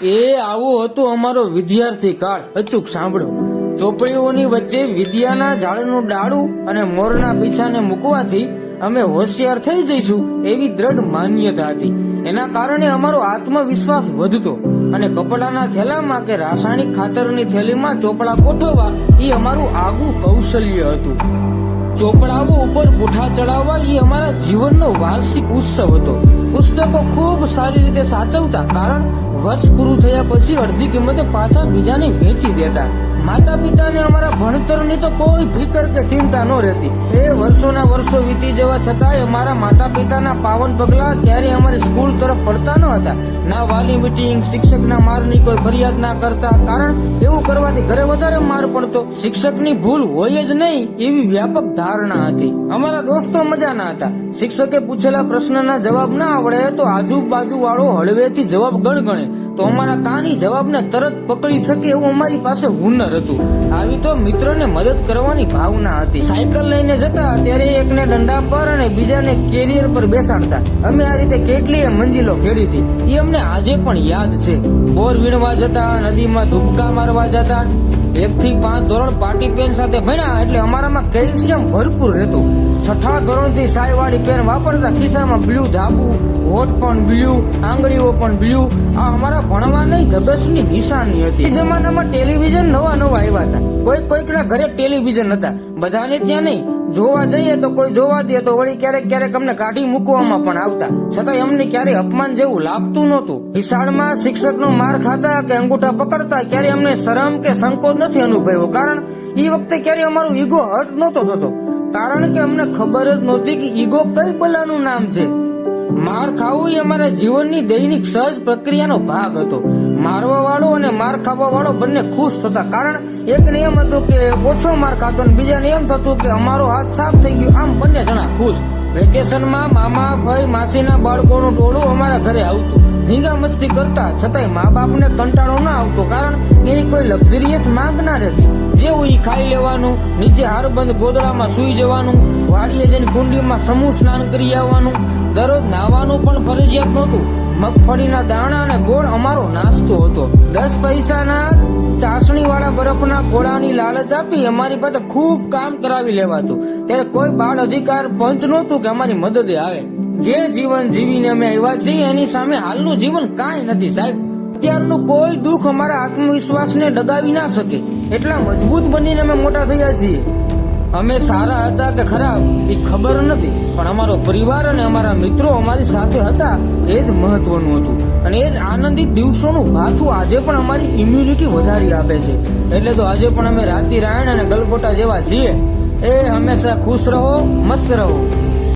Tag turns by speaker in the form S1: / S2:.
S1: એ આવો હતો અમારો વિદ્યાર્થી કાળ. અચૂક સાંભળો. ચોપડીઓની વચ્ચે વિદ્યાના ઝાડનું ડાળું અને મોરના પીછાને મૂકવાથી અમે હોશિયાર થઈ જઈશું એવી દ્રઢ માન્યતા હતી. એના કારણે અમારો આત્મવિશ્વાસ વધતો અને કપડાના થેલામાં કે રાસાયણિક ખાતરની થેલીમાં ચોપડા ગોઠવવા એ અમારું આગવું કૌશલ્ય હતું. ચોપડાઓ ઉપર પૂઠા ચડાવવા એ અમારા જીવનનો વાર્ષિક ઉત્સવ હતો. પુસ્તકો ખૂબ સારી રીતે સાચવતા, કારણ વર્ષ પૂરું થયા પછી અડધી કિંમતે પાછા બીજાને વેચી દેતા. માતા પિતાને અમારા ભણતરની તો કોઈ ફિકર કે ચિંતા ન રહેતી. એ વર્ષોના વર્ષો વીતી જવા છતાંય અમારા માતા પિતાના પાવન પગલા ક્યારેય અમારી સ્કૂલ તરફ પડતા ન હતા. ના વાલી મીટિંગ, શિક્ષકના મારની કોઈ ફરિયાદ ના કરતા, કારણ એવું કરવાથી ઘરે વધારે માર પડતો. શિક્ષકની ભૂલ હોય જ નહીં એવી વ્યાપક ધારણા હતી. અમારા દોસ્તો મજાના હતા. શિક્ષકે પૂછેલા પ્રશ્નના જવાબ ના આવડે તો આજુબાજુ વાળો હળવેથી જવાબ ગણગણે તો અમારા કાની જવાબને તરત પકડી શકે એવું અમારી પાસે હુનર હતું. આવી તો મિત્રોને મદદ કરવાની ભાવના હતી. સાયકલ લઈને જતા ત્યારે એકને દંડા પર અને બીજાને કેરિયર પર બેસાડતા. અમે આ રીતે કેટલીય મંજિલો ખેડી હતી. એ અમને આજે પણ યાદ છે. બોર વીણવા જતા, નદીમાં ધુબકા મારવા જતા. 1 થી 5 ધોરણ પાટી પેન સાથે ભણ્યા એટલે અમારામાં કેલ્શિયમ ભરપૂર રહેતું. 6ઠા ધોરણથી સાયવાળી પેન વાપરતા, ખિસ્સામાં બ્લુ ધાબુ, હોઠ પણ બ્લુ, આંગળીઓ પણ બ્લુ. આ અમારા ભણવાની ધગશની નિશાની હતી. એ જમાનામાં ટેલિવિઝન નવા આવ્યા હતા. કોઈકના ઘરે ટેલિવિઝન હતા, બધાને ત્યાં નહીં. જોવા જઈએ તો કોઈ જોવા દે તો વળી ક્યારેક અમને કાઢી મૂકવામાં પણ આવતા. છતાંય અમને ક્યારેય અપમાન જેવું લાગતું નહોતું. નિશાળમાં શિક્ષકનો માર ખાતા કે અંગૂઠા પકડતા ક્યારે અમને શરમ કે સંકોચ નથી અનુભવ્યો, કારણ એ વખતે ક્યારે અમારું ઈગો હર્ટ નહોતો થતો. કારણ કે અમને ખબર જ નહોતી કે ઈગો કઈ બલાનું નામ છે. માર ખાવું એ અમારા જીવનની દૈનિક સહજ પ્રક્રિયાનો ભાગ હતો. મારવા વાળો અને માર ખાવા વાળો બંને ખુશ થતા, કારણ એકને એમ હતું કે ઓછો માર ખાતો અને બીજાને એમ થતું કે અમારો હાથ સાફ થઈ ગયો. આમ બંને જણા ખુશ. વેકેશનમાં મામા, ફઈ, માસીના બાળકોનું ટોળું અમારા ઘરે આવતું. ધીંગા મસ્તી કરતા, છતાંય મા બાપને કંટાળો ના આવતો, કારણ એની કોઈ લક્ઝરિયસ માંગ ના રહેતી. જેવું ઈ ખાઈ લેવાનું, નીચે હારબંધ ગોદડામાં સુઈ જવાનું, વાડીએ જઈને કુંડીમાં સમૂહ સ્નાન કરી આવવાનું. દરરોજ નાવાનું પણ ફરજિયાત નહોતું. મગફળીના દાણા અને ગોળ અમારો નાસ્તો હતો. 10 પૈસાના ચાસણી વાળા બરફના ગોળાની લાલચ આપી અમારી પાસે ખૂબ કામ કરાવી લેવાતું. ત્યારે કોઈ બાળ અધિકાર પંચ નહોતું કે અમારી મદદે આવે. જે જીવન જીવીને અમે આવ્યા છીએ એની સામે હાલનું જીવન કાંઈ નથી સાહેબ. અત્યારનું કોઈ દુઃખ અમારા આત્મવિશ્વાસને ડગાવી ના શકે. એટલા મજબૂત બનીને અમે મોટા થયા છીએ. અમે સારા હતા કે ખરાબ એ ખબર નથી, પણ અમારો પરિવાર અને અમારા મિત્રો અમારી સાથે હતા એ જ મહત્વનું હતું. અને એ જ આનંદિત દિવસોનું ભાથું આજે પણ અમારી ઇમ્યુનિટી વધારી આપે છે. એટલે તો આજે પણ અમે રાતી રાયણ અને ગલગોટા જેવા છીએ. એ હંમેશા ખુશ રહો, મસ્ત રહો.